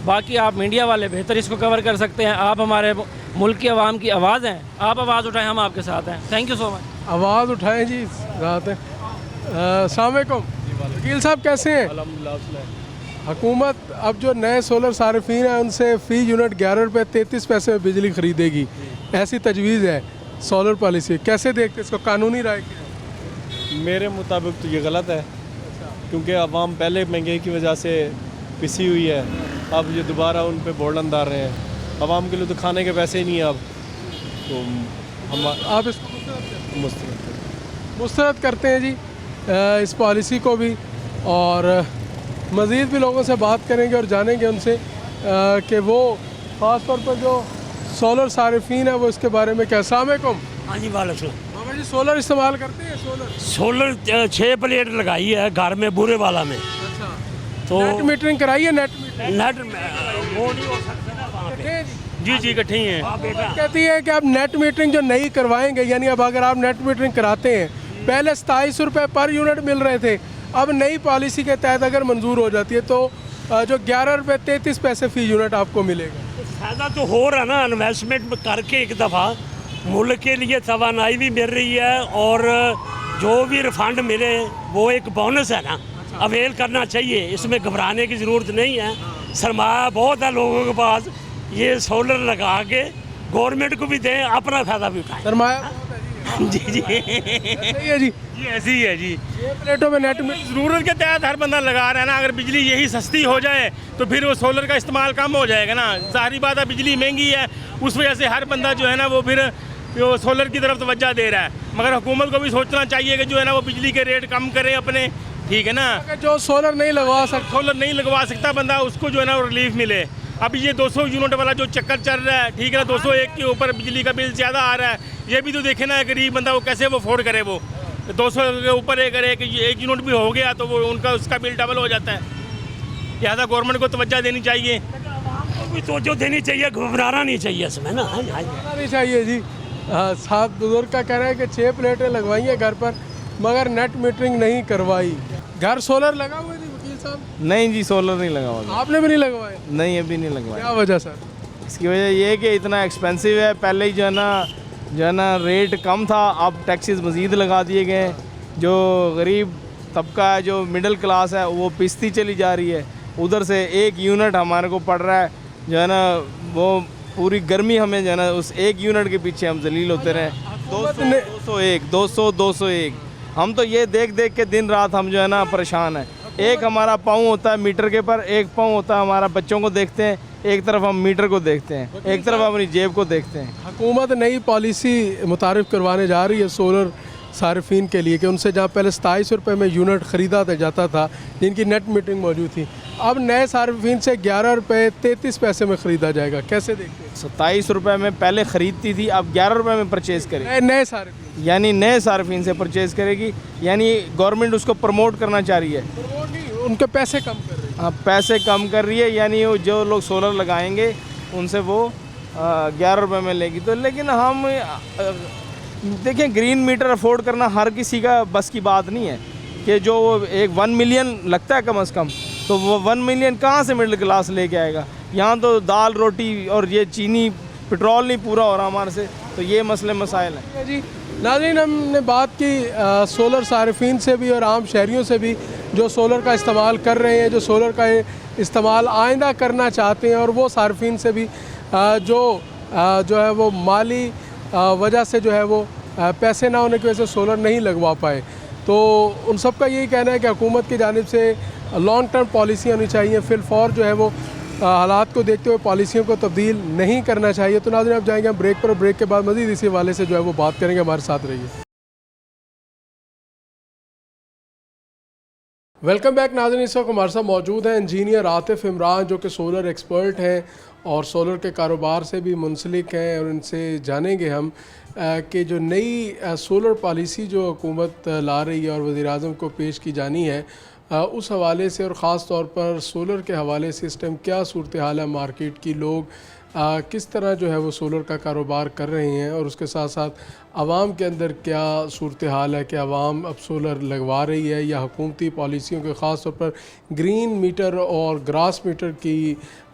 बाकी आप मीडिया वाले बेहतर इसको कवर कर सकते हैं। आप हमारे मुल्क की आवाम की आवाज़ हैं, आप आवाज़ उठाएं, हम आपके साथ हैं। Thank you so much. आवाज़ उठाएं जी, रात है। अस्सलाम वालेकुम वकील साहब, कैसे हैं? हुकूमत अब जो नए सोलर सारिफिन हैं उनसे फ़ी यूनिट 11 रुपये 33 पैसे में बिजली ख़रीदेगी, ऐसी तजवीज़ है सोलर पॉलिसी। कैसे देखते इसको? कानूनी राय क्या? मेरे मुताबिक तो ये गलत है, क्योंकि आवाम पहले महंगाई की वजह से पिसी हुई है, अब ये दोबारा उन पे बोर्डन डाल रहे हैं। आवाम के लिए तो खाने के पैसे ही नहीं है अब, तो हम आप इसको मुस्तरद करते हैं जी इस पॉलिसी को भी, और मज़ीद भी लोगों से बात करेंगे और जानेंगे उनसे कि वो ख़ास तौर पर जो सोलर सारिफिन है वो इसके बारे में क्या। अस्सलाम वालेकुम। हाँ जी वालेकुम। मामा जी सोलर इस्तेमाल करते हैं? सोलर 6 प्लेट लगाई है घर में, बुरे वाला में। अच्छा, तो नेट मीटरिंग कराई है? नेट वो नहीं हो सकता ना वहाँ पे। जी जी इकट्ठे ही हैं। कहती है कि आप नेट मीटरिंग जो नहीं करवाएंगे, यानी अब अगर आप नेट मीटरिंग कराते हैं, पहले 27 रुपये पर यूनिट मिल रहे थे, अब नई पॉलिसी के तहत अगर मंजूर हो जाती है तो जो 11 रुपये 33 पैसे फ़ी यूनिट आपको मिलेगा। फ़ायदा तो हो रहा ना, इन्वेस्टमेंट करके एक दफ़ा मुल्क के लिए तवानाई भी मिल रही है, और जो भी रिफंड मिले वो एक बोनस है ना, अवेल करना चाहिए। इसमें घबराने की ज़रूरत नहीं है, सरमाया बहुत है लोगों के पास। ये सोलर लगा के गवर्नमेंट को भी दें, अपना फ़ायदा भी उठाएं। सरमाया जी जी सही है जी। जी ऐसी ही है जी। 6 प्लेटों में नेट में ज़रूरत के तहत हर बंदा लगा रहा है ना। अगर बिजली यही सस्ती हो जाए तो फिर वो सोलर का इस्तेमाल कम हो जाएगा ना। सारी बात है, बिजली महंगी है, उस वजह से हर बंदा जो है ना वो फिर वो सोलर की तरफ तवज्जो दे रहा है। मगर हुकूमत को भी सोचना चाहिए कि जो है ना वो बिजली के रेट कम करें अपने, ठीक है ना। जो सोलर नहीं लगवा सकता बंदा, उसको जो है ना रिलीफ मिले। अब ये 200 यूनिट वाला जो चक्कर चल रहा है, ठीक है ना, 201 के ऊपर बिजली का बिल ज़्यादा आ रहा है, ये भी तो देखे ना गरीब बंदा वो कैसे वो अफोर्ड करे। वो 200 के ऊपर एक यूनिट भी हो गया तो वो उसका बिल डबल हो जाता है। लिहाजा गवर्नमेंट को तवज्जो देनी चाहिए, तवज्जो देनी चाहिए, घबराना नहीं चाहिए इसमें ना। नहीं चाहिए जी। साथ बुजुर्ग का कहना है कि 6 प्लेटें लगवाई हैं घर पर, मगर नेट मीटरिंग नहीं करवाई। घर सोलर लगा हुआ है जी वकील साहब? नहीं जी, सोलर नहीं लगा हुआ। आपने भी नहीं लगवाया? नहीं, अभी नहीं लगवाया। क्या वजह सर? इसकी वजह ये है कि इतना एक्सपेंसिव है। पहले ही जो है ना रेट कम था, अब टैक्सेस मज़ीद लगा दिए गए। जो गरीब तबका है, जो मिडिल क्लास है, वो पिसती चली जा रही है। उधर से 1 यूनिट हमारे को पड़ रहा है, जो है ना वो पूरी गर्मी हमें जो है ना उस 1 यूनिट के पीछे हम जलील होते रहे। 201 हम तो ये देख देख के दिन रात हम जो है ना परेशान है। एक हमारा पाँव होता है मीटर के पर, एक पाँव होता है हमारा बच्चों को देखते हैं, एक तरफ हम मीटर को देखते हैं, एक तरफ अपनी जेब को देखते हैं। हुकूमत नई पॉलिसी मुतारिफ़ करवाने जा रही है सोलर सारिफिन के लिए कि उनसे जहाँ पहले 27 रुपये में यूनिट ख़रीदा जाता था, जिनकी नेट मीटरिंग मौजूद थी, अब नए सारिफिन से 11 रुपये 33 पैसे में ख़रीदा जाएगा। कैसे देखते हैं? 27 रुपये में पहले ख़रीदती थी, अब 11 रुपये में परचेज़ करेगी। नए सारिफिन यानी नए सारिफिन से परचेज़ करेगी, यानी गवर्नमेंट उसको प्रमोट करना चाह रही है। उनके पैसे कम कर रही है। हाँ, पैसे कम कर रही है, यानी वो जो लोग सोलर लगाएंगे उनसे वो 11 रुपये में लेगी। तो लेकिन हम देखिए ग्रीन मीटर अफोर्ड करना हर किसी का बस की बात नहीं है कि जो एक 1 मिलियन लगता है कम से कम, तो वो 1 मिलियन कहाँ से मिडिल क्लास लेके आएगा। यहाँ तो दाल रोटी और ये चीनी पेट्रोल नहीं पूरा हो रहा हमारे से, तो ये मसले मसाइल हैं जी। नाज़रीन, हमने बात की सोलर सारिफीन से भी और आम शहरियों से भी जो सोलर का इस्तेमाल कर रहे हैं, जो सोलर का इस्तेमाल आइंदा करना चाहते हैं, और वो सारिफीन से भी जो है वो माली वजह से जो है वो पैसे ना होने की वजह से सोलर नहीं लगवा पाए। तो उन सब का यही कहना है कि हुकूमत की जानिब से लॉन्ग टर्म पॉलिसी होनी चाहिए, फिलफौर जो है वो हालात को देखते हुए पॉलिसियों को तब्दील नहीं करना चाहिए। तो नाज़रीन, अब जाएंगे हम ब्रेक पर, और ब्रेक के बाद मज़ीद इसी हवाले से जो है वो बात करेंगे। हमारे साथ रहिए। वेलकम बैक नाज़रीन। इस वक्त हमारे साथ मौजूद हैं इंजीनियर आतिफ़ इमरान, जो कि सोलर एक्सपर्ट हैं और सोलर के कारोबार से भी मुंसलिक हैं, और इनसे जानेंगे हम कि जो नई सोलर पॉलिसी जो हुकूमत ला रही है और वज़ीर-ए-आज़म को पेश की जानी है, उस हवाले से, और ख़ास तौर पर सोलर के हवाले से इस टाइम क्या सूरत हाल है मार्केट की, लोग किस तरह जो है वो सोलर का कारोबार कर रहे हैं, और उसके साथ साथ आवाम के अंदर क्या सूरत हाल है कि आवाम अब सोलर लगवा रही है या हुकूमती पॉलिसियों के ख़ास तौर पर ग्रीन मीटर और ग्रास मीटर की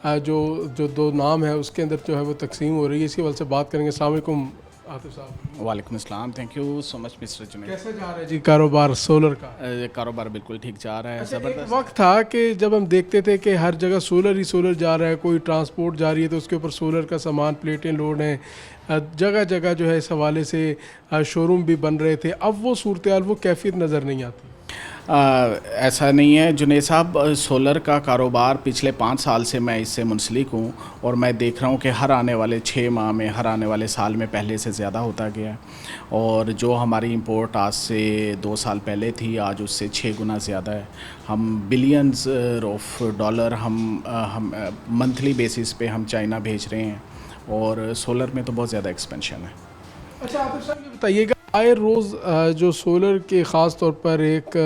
जो दो नाम है उसके अंदर जो है वो तकसीम हो रही है। इसी हवाले से बात करेंगे। अस्सलाम वालेकुम आतिफ़ साहब। वालेकुम अस्सलाम, thank you so much mister Junaid. कैसे जा रहा है जी कारोबार सोलर का? कारोबार बिल्कुल ठीक जा रहा है। एक वक्त था कि जब हम देखते थे कि हर जगह सोलर ही सोलर जा रहा है, कोई ट्रांसपोर्ट जा रही है तो उसके ऊपर सोलर का सामान, प्लेटें लोड हैं, जगह जगह जो है इस हवाले से शोरूम भी बन रहे थे। अब वो सूरत हाल, वो कैफियत नज़र नहीं आती। ऐसा नहीं है जुनैद साहब, सोलर का कारोबार पिछले 5 साल से मैं इससे मुंसलिक हूँ, और मैं देख रहा हूँ कि हर आने वाले 6 माह में, हर आने वाले साल में पहले से ज़्यादा होता गया है। और जो हमारी इंपोर्ट आज से 2 साल पहले थी, आज उससे 6 गुना ज़्यादा है। हम बिलियंस ऑफ डॉलर हम मंथली बेसिस पे हम चाइना भेज रहे हैं, और सोलर में तो बहुत ज़्यादा एक्सपेंशन है। अच्छा आतिफ़ साहब, ये बताइएगा, आए रोज़ जो सोलर के ख़ास तौर पर एक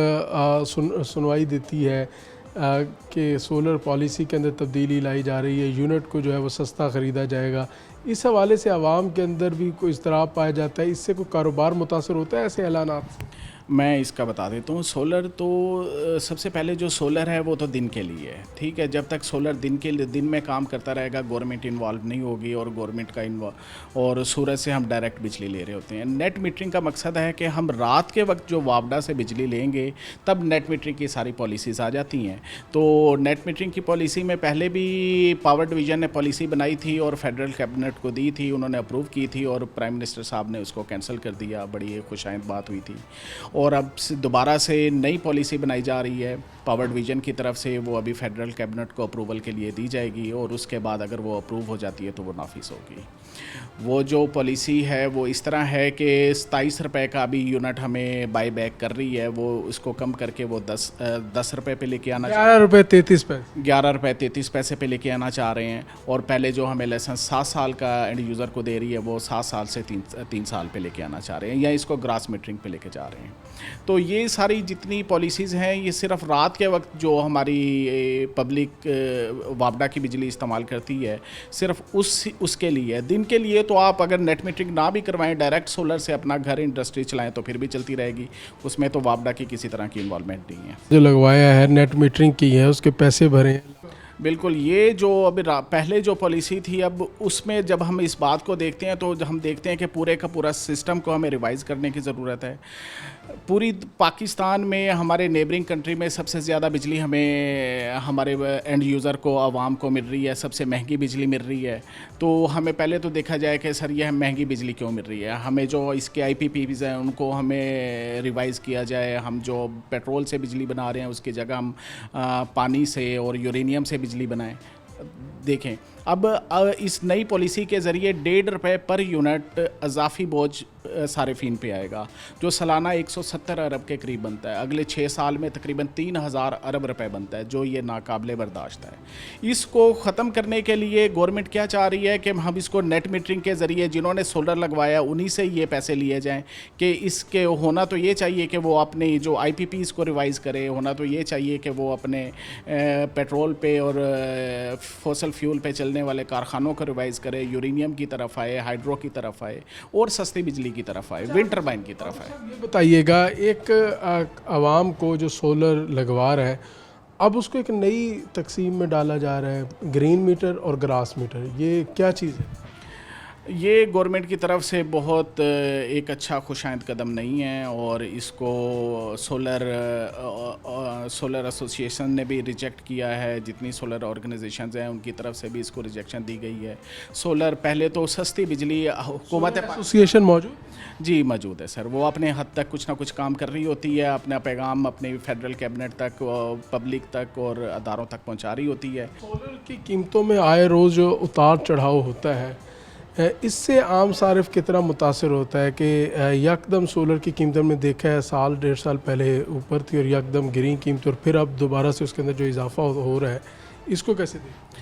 सुनवाई देती है कि सोलर पॉलिसी के अंदर तब्दीली लाई जा रही है, यूनिट को जो है वो सस्ता ख़रीदा जाएगा, इस हवाले से आवाम के अंदर भी कोई इज़्तिराब पाया जाता है, इससे कोई कारोबार मुतासर होता है ऐसे ऐलानात से? मैं इसका बता देता हूँ। सोलर तो सबसे पहले जो सोलर है वो तो दिन के लिए है, ठीक है। जब तक सोलर दिन में काम करता रहेगा, गवर्नमेंट इन्वॉल्व नहीं होगी, और गवर्नमेंट का और सूरज से हम डायरेक्ट बिजली ले रहे होते हैं। नेट मीटरिंग का मकसद है कि हम रात के वक्त जो वापडा से बिजली लेंगे, तब नेट मीटरिंग की सारी पॉलिसीज़ आ जाती हैं। तो नेट मीटरिंग की पॉलिसी में पहले भी पावर डिवीज़न ने पॉलिसी बनाई थी और फेडरल कैबिनेट को दी थी, उन्होंने अप्रूव की थी, और प्राइम मिनिस्टर साहब ने उसको कैंसिल कर दिया। बड़ी खुशाइंद बात हुई थी। और अब दोबारा से नई पॉलिसी बनाई जा रही है पावर डिवीज़न की तरफ से, वो अभी फेडरल कैबिनेट को अप्रूवल के लिए दी जाएगी, और उसके बाद अगर वो अप्रूव हो जाती है तो वो नाफिज होगी। वो जो पॉलिसी है वो इस तरह है कि 27 रुपये का अभी यूनिट हमें बाई बैक कर रही है, वो इसको कम करके वो 10 रुपये पे लेके आना, 11 रुपये 33 पैसे, 11 रुपये 33 पैसे पे लेके आना चाह रहे हैं। और पहले जो हमें लाइसेंस 7 साल का एंड यूज़र को दे रही है, वो 7 साल से 3 साल पे लेके आना चाह रहे हैं, या इसको ग्रास मीटरिंग पे लेके जा रहे हैं। तो ये सारी जितनी पॉलिसीज़ हैं, ये सिर्फ रात के वक्त जो हमारी पब्लिक वापडा की बिजली इस्तेमाल करती है, सिर्फ उसके लिए। दिन के लिए तो आप अगर नेट मीटरिंग ना भी करवाएं, डायरेक्ट सोलर से अपना घर इंडस्ट्री चलाएं, तो फिर भी चलती रहेगी, उसमें तो वापडा की किसी तरह की इन्वॉल्वमेंट नहीं है। जो लगवाया है, नेट मीटरिंग की है, उसके पैसे भरे हैं। बिल्कुल, ये जो अभी पहले जो पॉलिसी थी, अब उसमें जब हम इस बात को देखते हैं तो हम देखते हैं कि पूरे का पूरा सिस्टम को हमें रिवाइज़ करने की ज़रूरत है। पूरी पाकिस्तान में, हमारे नेबरिंग कंट्री में सबसे ज़्यादा बिजली हमें, हमारे एंड यूज़र को, आवाम को मिल रही है, सबसे महंगी बिजली मिल रही है। तो हमें पहले तो देखा जाए कि सर ये महंगी बिजली क्यों मिल रही है, हमें जो इसके IPPs हैं उनको हमें रिवाइज़ किया जाए। हम जो पेट्रोल से बिजली बना रहे हैं उसकी जगह हम पानी से और यूरेनियम से बिजली बनाएं। देखें, अब इस नई पॉलिसी के ज़रिए 1.5 रुपये पर यूनिट अजाफी बोझ सारिफीन पे आएगा, जो सालाना 170 अरब के करीब बनता है। अगले 6 साल में तकरीबन 3000 अरब रुपए बनता है, जो ये नाकाबिले बर्दाश्त है। इसको ख़त्म करने के लिए गवर्नमेंट क्या चाह रही है कि हम इसको नेट मीटरिंग के ज़रिए, जिन्होंने सोलर लगवाया उन्हीं से ये पैसे लिए जाएँ। कि इसके होना तो ये चाहिए कि वो अपने जो IPPs को रिवाइज़ करे, होना तो ये चाहिए कि वो अपने पेट्रोल पे और फॉसल फ्यूल पे चलने वाले कारखानों को रिवाइज़ करे, यूरेनियम की तरफ आए, हाइड्रो की तरफ आए, और सस्ती बिजली की की तरफ आए, विंड टर्बाइन की तरफ आए। ये बताइएगा, एक आवाम को जो सोलर लगवा रहा है, अब उसको एक नई तकसीम में डाला जा रहा है, ग्रीन मीटर और ग्रास मीटर, ये क्या चीज़ है? ये गवर्नमेंट की तरफ से बहुत एक अच्छा खुशाइंद कदम नहीं है, और इसको सोलर एसोसिएशन ने भी रिजेक्ट किया है। जितनी सोलर ऑर्गेनाइजेशंस हैं उनकी तरफ से भी इसको रिजेक्शन दी गई है। सोलर पहले तो सस्ती बिजली हुकूमत एसोसिएशन मौजूद जी मौजूद है सर, वो अपने हद तक कुछ ना कुछ काम कर रही होती है, अपना पैगाम अपने फेडरल कैबिनेट तक, पब्लिक तक और अदारों तक पहुँचा रही होती है। सोलर की कीमतों में आए रोज़ जो उतार चढ़ाव होता है, इससे आम सारिफ कितना मुतासर होता है कि यकदम सोलर की कीमतों में देखा है साल 1.5 साल पहले ऊपर थी और यकदम गिरी कीमत, और फिर अब दोबारा से उसके अंदर जो इजाफा हो रहा है, इसको कैसे देखें?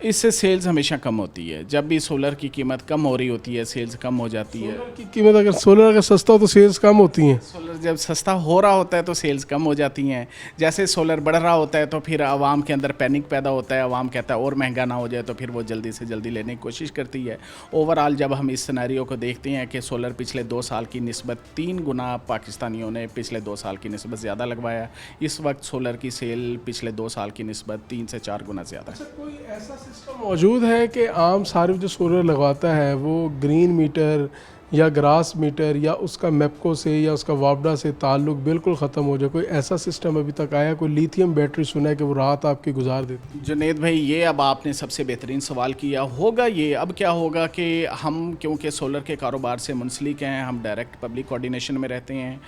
इससे सेल्स हमेशा कम होती है। जब भी सोलर की कीमत कम हो रही होती है, सेल्स कम हो जाती है। सोलर की कीमत अगर सोलर अगर सस्ता हो तो सेल्स कम होती हैं। सोलर जब सस्ता हो रहा होता है तो सेल्स कम हो जाती हैं। जैसे सोलर बढ़ रहा होता है तो फिर आवाम के अंदर पैनिक पैदा होता है, आवाम कहता है और महंगा ना हो जाए, तो फिर वो जल्दी से जल्दी लेने की कोशिश करती है। ओवरऑल जब हम इस सिनेरियो को देखते हैं कि सोलर पिछले 2 साल की निस्बत 3 गुना पाकिस्तानियों ने पिछले 2 साल की निस्बत ज़्यादा लगवाया। इस वक्त सोलर की सेल पिछले 2 साल की निस्बत 3 से 4 गुना ज़्यादा है। कोई ऐसा सिस्टम मौजूद है कि आम सारिफ जो सोलर लगवाता है वो ग्रीन मीटर या ग्रास मीटर या उसका मेपको से या उसका वापडा से ताल्लुक बिल्कुल ख़त्म हो जाए? कोई ऐसा सिस्टम अभी तक आया? कोई लिथियम बैटरी सुना है कि वो रात आपकी गुजार देती है? जुनेद भाई, ये अब आपने सबसे बेहतरीन सवाल किया। होगा ये, अब क्या होगा कि हम क्योंकि सोलर के कारोबार से मुंसलिक हैं, हम डायरेक्ट पब्लिक कोऑर्डिनेशन में रहते हैं।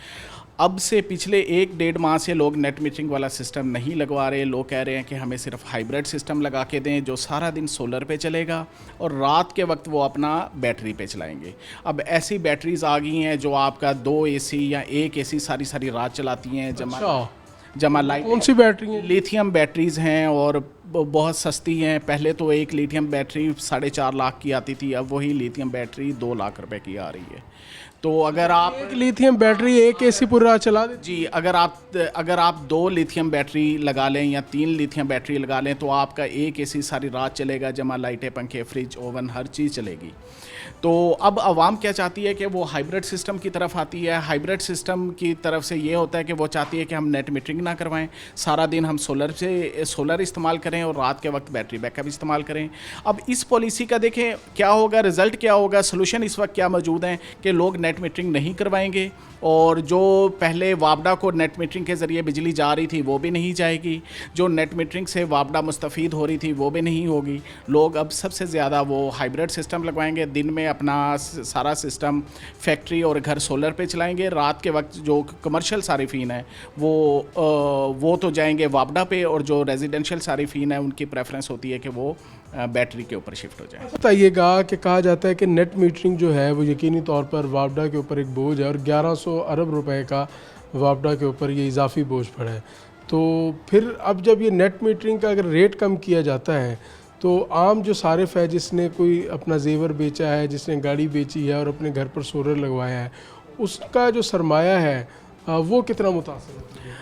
अब से पिछले 1-1.5 माह से लोग नेट मीटरिंग वाला सिस्टम नहीं लगवा रहे। लोग कह रहे हैं कि हमें सिर्फ हाइब्रिड सिस्टम लगा के दें जो सारा दिन सोलर पे चलेगा और रात के वक्त वो अपना बैटरी पे चलाएंगे। अब ऐसी बैटरीज आ गई हैं जो आपका 2 AC या 1 AC सारी सारी रात चलाती हैं। जमा लाइट। कौन सी बैटरी है? लिथियम बैटरीज हैं और बहुत सस्ती हैं। पहले तो एक लिथियम बैटरी 4.5 लाख की आती थी, अब वही लिथियम बैटरी 2 लाख रुपए की आ रही है। तो अगर आप एक लिथियम बैटरी 1 AC पूरा चला दे जी, अगर आप 2 लिथियम बैटरी लगा लें या 3 लिथियम बैटरी लगा लें तो आपका 1 AC सारी रात चलेगा, जमा लाइटें, पंखे, फ्रिज, ओवन, हर चीज़ चलेगी। तो अब आवाम क्या चाहती है कि वो हाइब्रिड सिस्टम की तरफ आती है। हाइब्रिड सिस्टम की तरफ से ये होता है कि वो चाहती है कि हम नेट मीटरिंग ना करवाएं, सारा दिन हम सोलर इस्तेमाल करें और रात के वक्त बैटरी बैकअप इस्तेमाल करें। अब इस पॉलिसी का देखें क्या होगा, रिज़ल्ट क्या होगा, सोल्यूशन इस वक्त क्या मौजूद हैं कि लोग नेट मीटरिंग नहीं करवाएंगे और जो पहले वापडा को नेट मीटरिंग के ज़रिए बिजली जा रही थी वो भी नहीं जाएगी, जो नेट मीटरिंग से वापडा मुस्तफ़ीद हो रही थी वो भी नहीं होगी। लोग अब सबसे ज़्यादा वो हाइब्रिड सिस्टम लगवाएंगे, दिन में अपना सारा सिस्टम फैक्ट्री और घर सोलर पे चलाएंगे, रात के वक्त जो कमर्शियल सारिफीन है वो तो जाएंगे वापडा पे, और जो रेजिडेंशियल सारिफीन है उनकी प्रेफरेंस होती है कि वो बैटरी के ऊपर शिफ्ट हो जाए। बताइएगा कि कहा जाता है कि नेट मीटरिंग जो है वो यकीनी तौर पर वापडा के ऊपर एक बोझ है और 1100 अरब रुपए का वापडा के ऊपर ये इजाफी बोझ पड़ा है। तो फिर अब जब ये नेट मीटरिंग का अगर रेट कम किया जाता है तो आम जो सारिफ है, जिसने कोई अपना जेवर बेचा है, जिसने गाड़ी बेची है और अपने घर पर सोलर लगवाया है, उसका जो सरमाया है वो कितना मुतासर होता है?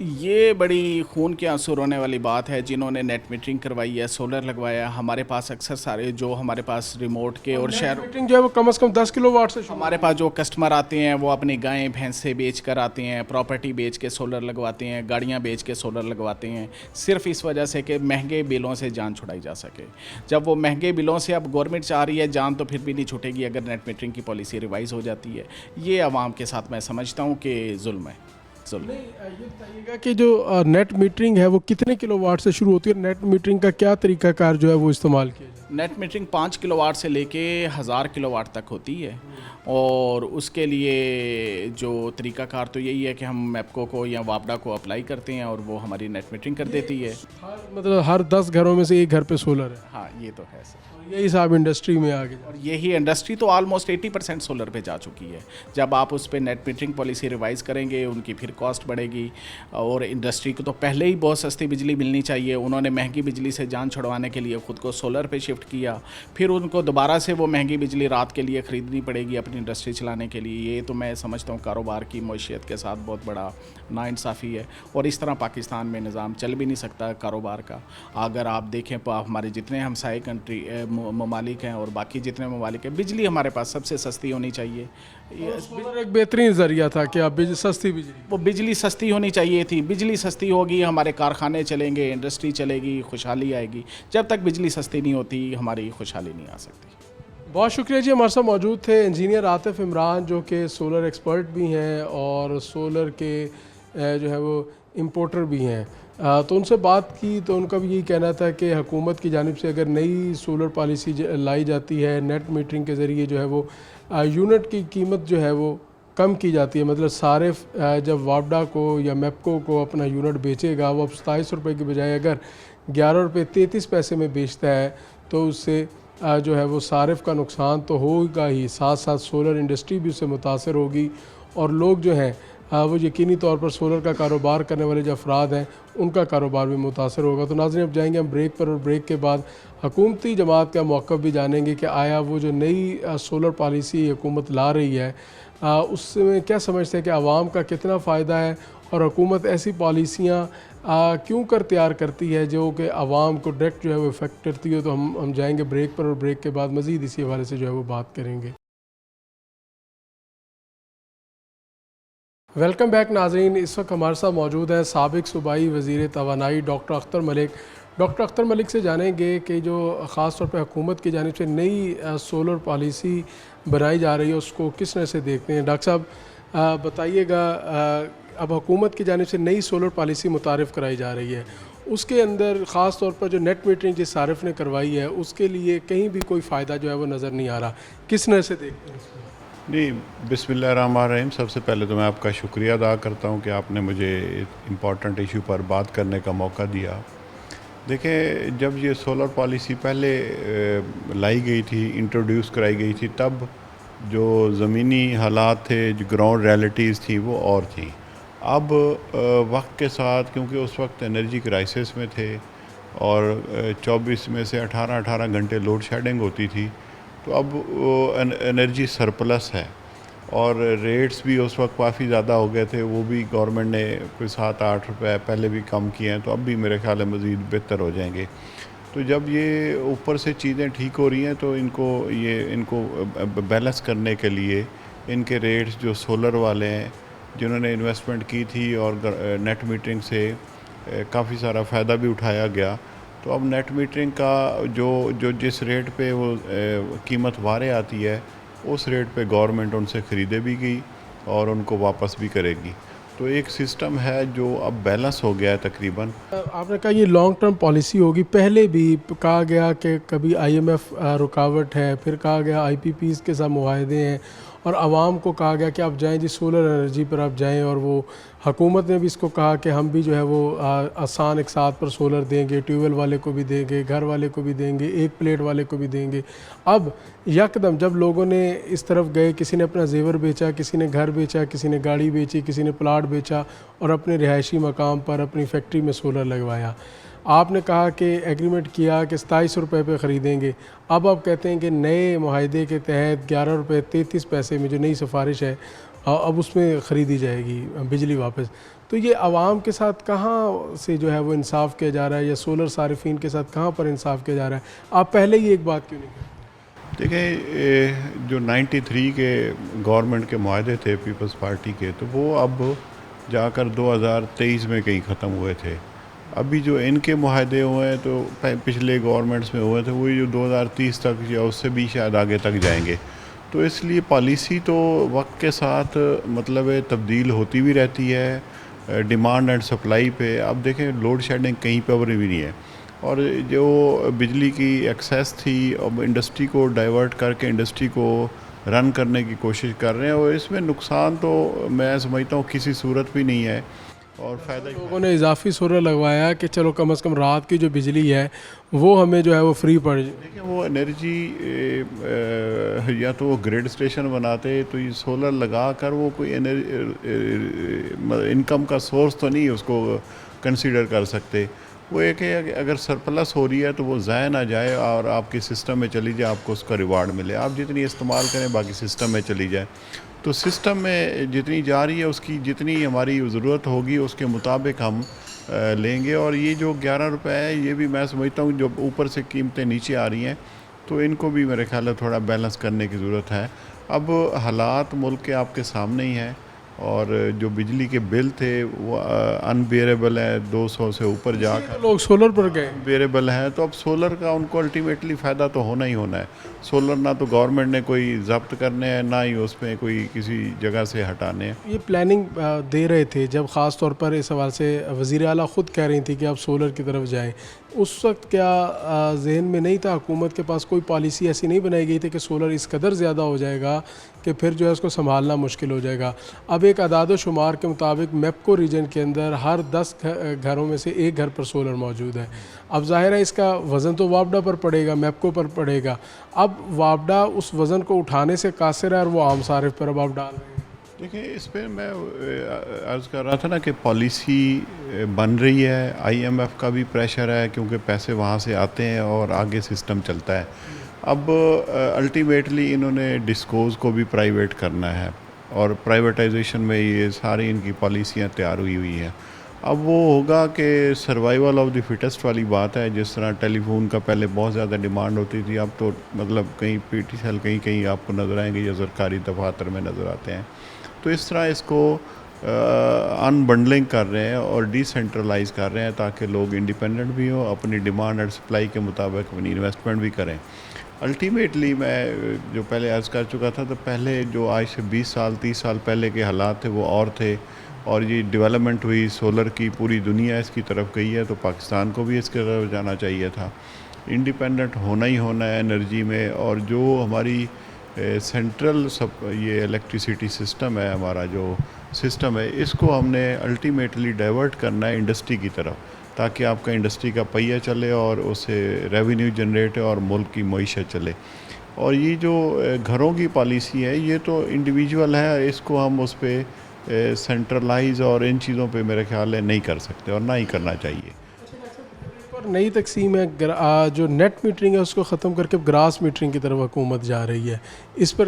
ये बड़ी खून के आंसू रोने वाली बात है। जिन्होंने नेट मीटरिंग करवाई है, सोलर लगवाया, हमारे पास अक्सर सारे जो हमारे पास रिमोट के और शहर मीटरिंग जो है वो कम से कम 10 किलोवाट से हमारे पास जो कस्टमर आते हैं वो अपनी गायें भैंसे बेच कर आते हैं, प्रॉपर्टी बेच के सोलर लगवाते हैं, गाड़ियाँ बेच के सोलर लगवाते हैं, सिर्फ इस वजह से कि महंगे बिलों से जान छुड़ाई जा सके। जब वो महंगे बिलों से अब गवर्नमेंट चाह रही है, जान तो फिर भी नहीं छूटेगी अगर नेट मीटरिंग की पॉलिसी रिवाइज़ हो जाती है। ये आवाम के साथ मैं समझता हूँ कि जुल्म है। नहीं, ये बताइएगा कि जो नेट मीटरिंग है वो कितने किलोवाट से शुरू होती है? नेट मीटरिंग का क्या तरीकाकार जो है वो इस्तेमाल किया जाए? नेट मीटरिंग 5 किलोवाट से लेके 1000 किलोवाट तक होती है और उसके लिए जो तरीकाकार तो यही है कि हम मैपको को या वापडा को अप्लाई करते हैं और वो हमारी नेट मीटरिंग कर देती है। मतलब हर 10 घरों में से एक घर पे सोलर है? हाँ, ये तो है सर। यही साहब इंडस्ट्री में आ गई और यही इंडस्ट्री तो ऑलमोस्ट 80% सोलर पे जा चुकी है। जब आप उस पर नेट मीटरिंग पॉलिसी रिवाइज़ करेंगे उनकी फिर कॉस्ट बढ़ेगी और इंडस्ट्री को तो पहले ही बहुत सस्ती बिजली मिलनी चाहिए। उन्होंने महंगी बिजली से जान छुड़वाने के लिए ख़ुद को सोलर पे शिफ्ट किया, फिर उनको दोबारा से वो महंगी बिजली रात के लिए ख़रीदनी पड़ेगी अपनी इंडस्ट्री चलाने के लिए, ये तो मैं समझता हूँ कारोबार की मईशत के साथ बहुत बड़ा नाइंसाफ़ी है। और इस तरह पाकिस्तान में निज़ाम चल भी नहीं सकता कारोबार का। अगर आप देखें हमारे जितने हमसाए कंट्री ममालिक हैं और बाकी जितने ममालिक हैं, बिजली हमारे पास सबसे सस्ती होनी चाहिए। सोलर एक बेहतरीन ज़रिया था कि आप सस्ती बिजली, वो बिजली सस्ती होनी चाहिए थी। बिजली सस्ती होगी, हमारे कारखाने चलेंगे, इंडस्ट्री चलेगी, खुशहाली आएगी। जब तक बिजली सस्ती नहीं होती, हमारी खुशहाली नहीं आ सकती। बहुत शुक्रिया जी। हमारे साथ मौजूद थे इंजीनियर आतिफ इमरान, जो कि सोलर एक्सपर्ट भी हैं और सोलर के जो है वो इम्पोर्टर भी हैं। तो उनसे बात की तो उनका भी यही कहना था कि हुकूमत की जानिब से अगर नई सोलर पॉलिसी लाई जाती है, नेट मीटरिंग के ज़रिए जो है वो यूनिट की कीमत जो है वो कम की जाती है। मतलब सारिफ जब वापडा को या मेपको को अपना यूनिट बेचेगा, वो अब 27 रुपये की बजाय अगर 11 रुपये 33 पैसे में बेचता है, तो उससे जो है वो सारिफ का नुकसान तो होगा ही, साथ साथ सोलर इंडस्ट्री भी उससे मुतासर होगी और लोग जो हैं वो यकीनी तौर पर सोलर का कारोबार करने वाले जो अफराद हैं उनका कारोबार भी मुतासर होगा। तो नाज़रीन, अब जाएंगे हम ब्रेक पर और ब्रेक के बाद हुकूमती जमात का मौक़िफ़ भी जानेंगे कि आया वो जो नई सोलर पॉलिसी हुकूमत ला रही है उसमें क्या समझते हैं कि आवाम का कितना फ़ायदा है और हुकूमत ऐसी पॉलिसियाँ क्यों कर तैयार करती है जो कि आवाम को डायरेक्ट जो है वो इफ़ेक्ट करती हो। तो हम जाएंगे ब्रेक पर और ब्रेक के बाद मज़ीद इसी हवाले से जो है वो बात करेंगे। वेलकम बैक नाज़रीन। इस वक्त हमारे साथ मौजूद हैं साबिक़ सूबाई वज़ीर तवानाई डॉक्टर अख्तर मलिक। डॉक्टर अख्तर मलिक से जानेंगे कि जो ख़ास तौर पर हुकूमत की जानिब से नई सोलर पॉलिसी बनाई जा रही है उसको किस तरह से देखते हैं। डॉक्टर साहब बताइएगा, अब हुकूमत की जानिब से नई सोलर पॉलिसी मुतारिफ़ कराई जा रही है, उसके अंदर ख़ास तौर पर जो नेट मीटरिंग जिस सारिफ ने करवाई है उसके लिए कहीं भी कोई फ़ायदा जो है वो नज़र नहीं आ रहा, किस तरह से देखते हैं इसको? जी, बिस्मिल्लाहिर्रहमानिर्रहीम। सबसे पहले तो मैं आपका शुक्रिया अदा करता हूँ कि आपने मुझे इम्पॉर्टेंट इशू पर बात करने का मौका दिया। देखें, जब ये सोलर पॉलिसी पहले लाई गई थी, इंट्रोड्यूस कराई गई थी, तब जो ज़मीनी हालात थे, जो ग्राउंड रियलिटीज़ थी, वो और थी। अब वक्त के साथ, क्योंकि उस वक्त एनर्जी क्राइसिस में थे और 24 में से 18 घंटे लोड शेडिंग होती थी, तो अब वो एनर्जी सरप्लस है और रेट्स भी उस वक्त काफ़ी ज़्यादा हो गए थे। वो भी गवर्नमेंट ने कोई 7-8 रुपये पहले भी कम किए हैं, तो अब भी मेरे ख्याल में मज़ीद बेहतर हो जाएंगे। तो जब ये ऊपर से चीज़ें ठीक हो रही हैं तो इनको बैलेंस करने के लिए इनके रेट्स जो सोलर वाले हैं जिन्होंने इन्वेस्टमेंट की थी और नेट मीटरिंग से काफ़ी सारा फ़ायदा भी उठाया गया, तो अब नेट मीटरिंग का जो जिस रेट पे वो कीमत वारे आती है उस रेट पे गवर्नमेंट उनसे ख़रीदे भी गई और उनको वापस भी करेगी। तो एक सिस्टम है जो अब बैलेंस हो गया है तकरीबन। आपने कहा ये लॉन्ग टर्म पॉलिसी होगी, पहले भी कहा गया कि कभी IMF रुकावट है, फिर कहा गया IPPs के साथ मुआहदे हैं और आवाम को कहा गया कि आप जाएं जी सोलर एनर्जी पर आप जाएं, और वो हुकूमत ने भी इसको कहा कि हम भी जो है वो आसान एक साथ पर सोलर देंगे, ट्यूबवेल वाले को भी देंगे, घर वाले को भी देंगे, एक प्लेट वाले को भी देंगे। अब यकदम जब लोगों ने इस तरफ गए, किसी ने अपना जेवर बेचा, किसी ने घर बेचा, किसी ने गाड़ी बेची, किसी ने प्लाट बेचा और अपने रिहायशी मकाम पर अपनी फैक्ट्री में सोलर लगवाया। आपने कहा कि एग्रीमेंट किया कि 27 रुपये पे ख़रीदेंगे, अब आप कहते हैं कि नए मुआहदे के तहत 11 रुपये 33 पैसे में जो नई सिफारिश है अब उसमें ख़रीदी जाएगी बिजली वापस। तो ये आवाम के साथ कहाँ से जो है वो इंसाफ किया जा रहा है, या सोलर सारिफीन के साथ कहाँ पर इंसाफ किया जा रहा है? आप पहले ही एक बात क्यों नहीं करें? देखिए, जो 93 के गवर्नमेंट के मुआहदे थे पीपल्स पार्टी के, तो वो अब जाकर 2023 में कहीं ख़त्म हुए थे। अभी जो इनके मुआहदे हुए हैं तो पिछले गवर्नमेंट्स में हुए थे, वही जो 2030 तक या उससे भी शायद आगे तक जाएंगे। तो इसलिए पॉलिसी तो वक्त के साथ मतलब तब्दील होती भी रहती है डिमांड एंड सप्लाई पे। अब देखें, लोड शेडिंग कहीं पर भी नहीं है और जो बिजली की एक्सेस थी अब इंडस्ट्री को डाइवर्ट करके इंडस्ट्री को रन करने की कोशिश कर रहे हैं, और इसमें नुकसान तो मैं समझता हूँ किसी सूरत भी नहीं है और फ़ायदा। लोगों ने इजाफी सोलर लगवाया कि चलो कम से कम रात की जो बिजली है वो हमें जो है वो फ्री पड़ जाए। देखिए, वो एनर्जी या तो वो ग्रिड स्टेशन बनाते, तो ये सोलर लगा कर वो कोई इनकम का सोर्स तो नहीं उसको कंसीडर कर सकते। वो एक है कि अगर सरप्लस हो रही है तो वो ज़ाया ना जाए और आपके सिस्टम में चली जाए, आपको उसका रिवार्ड मिले। आप जितनी इस्तेमाल करें बाकी सिस्टम में चली जाए, तो सिस्टम में जितनी जा रही है उसकी जितनी हमारी ज़रूरत होगी उसके मुताबिक हम लेंगे। और ये जो 11 रुपये है ये भी मैं समझता हूँ जो ऊपर से कीमतें नीचे आ रही हैं तो इनको भी मेरे ख्याल है थोड़ा बैलेंस करने की ज़रूरत है। अब हालात मुल्क के आपके सामने ही हैं और जो बिजली के बिल थे वो अनबेरेबल है, 200 से ऊपर जाकर लोग सोलर पर गए, बेरेबल हैं। तो अब सोलर का उनको अल्टीमेटली फ़ायदा तो होना ही होना है। सोलर ना तो गवर्नमेंट ने कोई जब्त करने हैं ना ही उसमें कोई किसी जगह से हटाने हैं। ये प्लानिंग दे रहे थे जब ख़ास तौर पर इस हवाले से वज़ीर आला ख़ुद कह रही थी कि आप सोलर की तरफ जाएं, उस वक्त क्या जहन में नहीं था, हुकूमत के पास कोई पॉलिसी ऐसी नहीं बनाई गई थी कि सोलर इस कदर ज़्यादा हो जाएगा कि फिर जो है उसको संभालना मुश्किल हो जाएगा। अब एक अदाद शुमार के मुताबिक मेपको रीजन के अंदर हर 10 घरों में से एक घर पर सोलर मौजूद है। अब ज़ाहिर है इसका वज़न तो वापडा पर पड़ेगा, मेपको पर पड़ेगा। अब वापडा उस वज़न को उठाने से कासिर है और वो आम सारिफ पर अब आप डाल रहे हैं। देखिए इस पर मैं अर्ज़ कर रहा था ना कि पॉलिसी बन रही है, IMF का भी प्रेशर है क्योंकि पैसे वहाँ से आते हैं और आगे सिस्टम चलता है। अब अल्टीमेटली इन्होंने डिस्कोज़ को भी प्राइवेट करना है और प्राइवेटाइजेशन में ये सारी इनकी पॉलिसियाँ तैयार हुई हैं। अब वो होगा कि सर्वाइवल ऑफ द फिटेस्ट वाली बात है। जिस तरह टेलीफोन का पहले बहुत ज़्यादा डिमांड होती थी, अब तो मतलब कहीं PT सेल कहीं कहीं आपको नज़र आएंगे या सरकारी दफातर में नज़र आते हैं। तो इस तरह इसको अनबंडलिंग कर रहे हैं और डिसेंट्रलाइज कर रहे हैं ताकि लोग इंडिपेंडेंट भी हों, अपनी डिमांड और सप्लाई के मुताबिक अपनी इन्वेस्टमेंट भी करें। अल्टीमेटली मैं जो पहले अर्ज़ कर चुका था, तो पहले जो आज से 20 साल 30 साल पहले के हालात थे वो और थे और ये डेवलपमेंट हुई सोलर की, पूरी दुनिया इसकी तरफ गई है, तो पाकिस्तान को भी इसकी तरफ जाना चाहिए था। इंडिपेंडेंट होना ही होना है एनर्जी में। और जो हमारी सेंट्रल सब ये इलेक्ट्रिसिटी सिस्टम है, हमारा जो सिस्टम है, इसको हमने अल्टीमेटली डाइवर्ट करना है इंडस्ट्री की तरफ, ताकि आपका इंडस्ट्री का पहिया चले और उससे रेवेन्यू जनरेट हो और मुल्क की मईशत चले। और ये जो घरों की पॉलिसी है ये तो इंडिविजुअल है, इसको हम उस पर सेंट्रलाइज और इन चीज़ों पे मेरे ख्याल है नहीं कर सकते और ना ही करना चाहिए। नई तकसीम है, जो नेट मीटरिंग है उसको ख़त्म करके ग्रास मीटरिंग की तरफ हुकूमत जा रही है। इसमें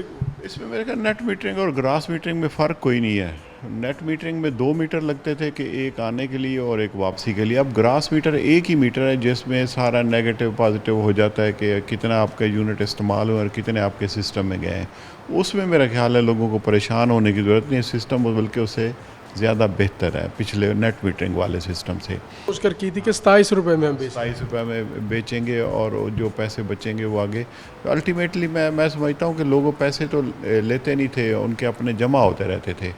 मेरे ख्याल नेट मीटरिंग और ग्रास मीटरिंग में फ़र्क कोई नहीं है। नेट मीटरिंग में 2 मीटर लगते थे कि एक आने के लिए और एक वापसी के लिए। अब ग्रास मीटर एक ही मीटर है जिसमें सारा नेगेटिव पॉजिटिव हो जाता है कि कितना आपका यूनिट इस्तेमाल हुआ और कितने आपके सिस्टम में गए हैं। उसमें मेरा ख्याल है लोगों को परेशान होने की ज़रूरत नहीं है। सिस्टम बल्कि उससे ज़्यादा बेहतर है पिछले नेट मीटरिंग वाले सिस्टम से। कोशिश की थी कि 27 रुपये में हम 27 रुपये में बेचेंगे और जो पैसे बचेंगे वो आगे। तो अल्टीमेटली मैं समझता हूँ कि लोगों पैसे तो लेते नहीं थे, उनके अपने जमा होते रहते थे।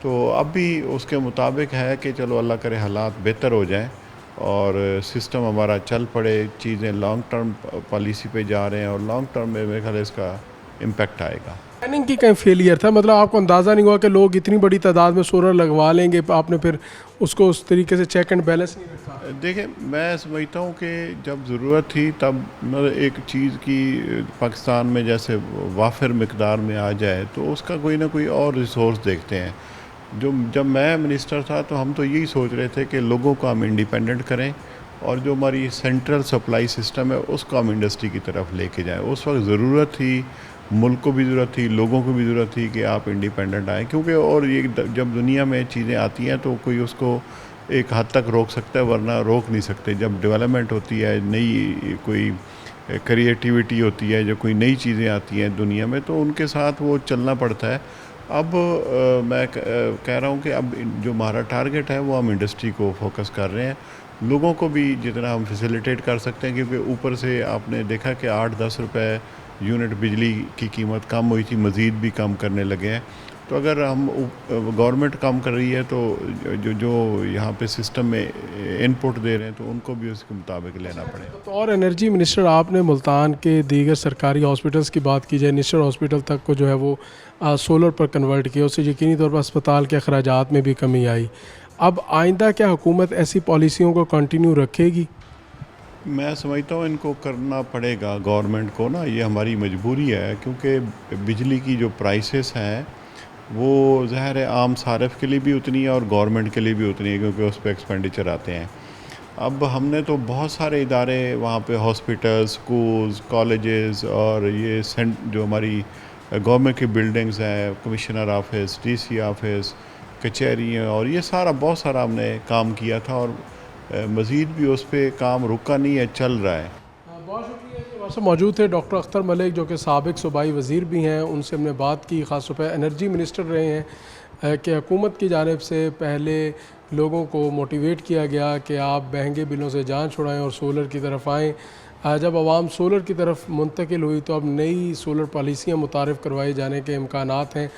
तो अब भी उसके मुताबिक है कि चलो अल्लाह करे हालात बेहतर हो जाएं और सिस्टम हमारा चल पड़े, चीज़ें लॉन्ग टर्म पॉलिसी पे जा रहे हैं और लॉन्ग टर्म में मेरे ख्याल इसका इम्पेक्ट आएगा। प्लानिंग की कहीं फेलियर था, मतलब आपको अंदाज़ा नहीं हुआ कि लोग इतनी बड़ी तादाद में सोलर लगवा लेंगे, आपने फिर उसको उस तरीके से चेक एंड बैलेंस नहीं रखा? देखिए मैं समझता हूँ कि जब ज़रूरत थी तब मतलब एक चीज़ की पाकिस्तान में जैसे वाफिर मकदार में आ जाए तो उसका कोई ना कोई और रिसोर्स देखते हैं। जब मैं मिनिस्टर था तो हम तो यही सोच रहे थे कि लोगों को हम इंडिपेंडेंट करें और जो हमारी सेंट्रल सप्लाई सिस्टम है उसको हम इंडस्ट्री की तरफ लेके जाएं। उस वक्त ज़रूरत थी, मुल्क को भी ज़रूरत थी, लोगों को भी ज़रूरत थी कि आप इंडिपेंडेंट आएँ, क्योंकि और ये जब दुनिया में चीज़ें आती हैं तो कोई उसको एक हद तक रोक सकता है वरना रोक नहीं सकते। जब डेवलपमेंट होती है, नई कोई क्रिएटिविटी होती है, जो कोई नई चीज़ें आती हैं दुनिया में, तो उनके साथ वो चलना पड़ता है। अब मैं कह रहा हूँ कि अब जो हमारा टारगेट है वो हम इंडस्ट्री को फोकस कर रहे हैं। लोगों को भी जितना हम फैसिलिटेट कर सकते हैं, क्योंकि ऊपर से आपने देखा कि 8-10 रुपए यूनिट बिजली की कीमत कम हुई थी, मज़ीद भी कम करने लगे हैं। तो अगर हम गवर्नमेंट कम कर रही है तो जो यहाँ पे सिस्टम में इनपुट दे रहे हैं तो उनको भी उसके मुताबिक लेना पड़ेगा। तो और एनर्जी मिनिस्टर आपने मुल्तान के दीगर सरकारी हॉस्पिटल्स की बात की जाए, निश्चर हॉस्पिटल तक को जो है वो सोलर पर कन्वर्ट किया, उससे यकीनी तौर पर अस्पताल के अखराजात में भी कमी आई। अब आइंदा क्या हुकूमत ऐसी पॉलिसियों को कंटिन्यू रखेगी? मैं समझता हूँ इनको करना पड़ेगा गवर्नमेंट को ना, ये हमारी मजबूरी है, क्योंकि बिजली की जो प्राइसेस हैं वो ज़ाहिर है आम सारिफ के लिए भी उतनी है और गवर्नमेंट के लिए भी उतनी है, क्योंकि उस पर एक्सपेंडिचर आते हैं। अब हमने तो बहुत सारे इदारे वहाँ पे हॉस्पिटल, स्कूल्स, कॉलेजेस और ये जो हमारी गवर्नमेंट की बिल्डिंग्स हैं, कमिश्नर ऑफिस, डीसी ऑफिस, कचहरियाँ और ये सारा बहुत सारा हमने काम किया था और मज़ीद भी उस पर काम रुका नहीं है, चल रहा है। बहुत शुक्रिया। हमारे साथ मौजूद थे डॉक्टर अख्तर मलिक जो कि साबिक सूबाई वज़ीर भी हैं। उनसे हमने बात की, ख़ास तौर पर एनर्जी मिनिस्टर रहे हैं, कि हुकूमत की जानिब से पहले लोगों को मोटिवेट किया गया कि आप महंगे बिलों से जान छुड़ाएँ और सोलर की तरफ आएँ। जब आवाम सोलर की तरफ मुंतकिल हुई तो अब नई सोलर पॉलिसियाँ मुतारिफ़ करवाए जाने के इम्कानात हैं,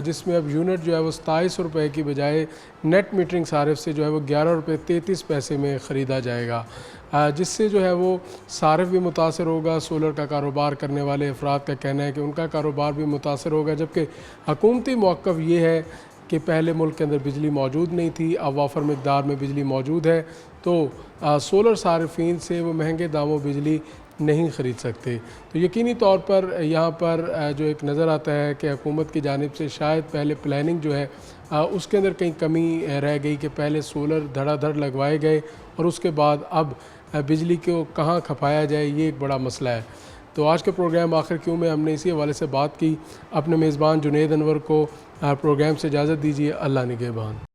जिसमें अब यूनिट जो है वो 2700 रुपये की बजाय नेट मीटरिंग सारिफ से जो है वो 11 रुपये 33 पैसे में ख़रीदा जाएगा, जिससे जो है वो सारिफ भी मुतासर होगा। सोलर का कारोबार करने वाले अफराद का कहना है कि उनका कारोबार भी मुतासर होगा, जबकि हुकूमती मौक़िफ़ ये है कि पहले मुल्क के अंदर बिजली मौजूद नहीं थी, अब वाफर मकदार में बिजली मौजूद है, तो सोलर सारिफीन से वो महंगे दामों बिजली नहीं ख़रीद सकते। तो यकीनी तौर पर यहाँ पर जो एक नज़र आता है कि हुकूमत की जानिब से शायद पहले प्लानिंग जो है उसके अंदर कहीं कमी रह गई कि पहले सोलर धड़ाधड़ लगवाए गए और उसके बाद अब बिजली को कहाँ खपाया जाए, ये एक बड़ा मसला है। तो आज के प्रोग्राम आखिर क्यों में हमने इसी हवाले से बात की। अपने मेज़बान जुनैद अनवर को प्रोग्राम से इजाज़त दीजिए। अल्लाह निगहबान।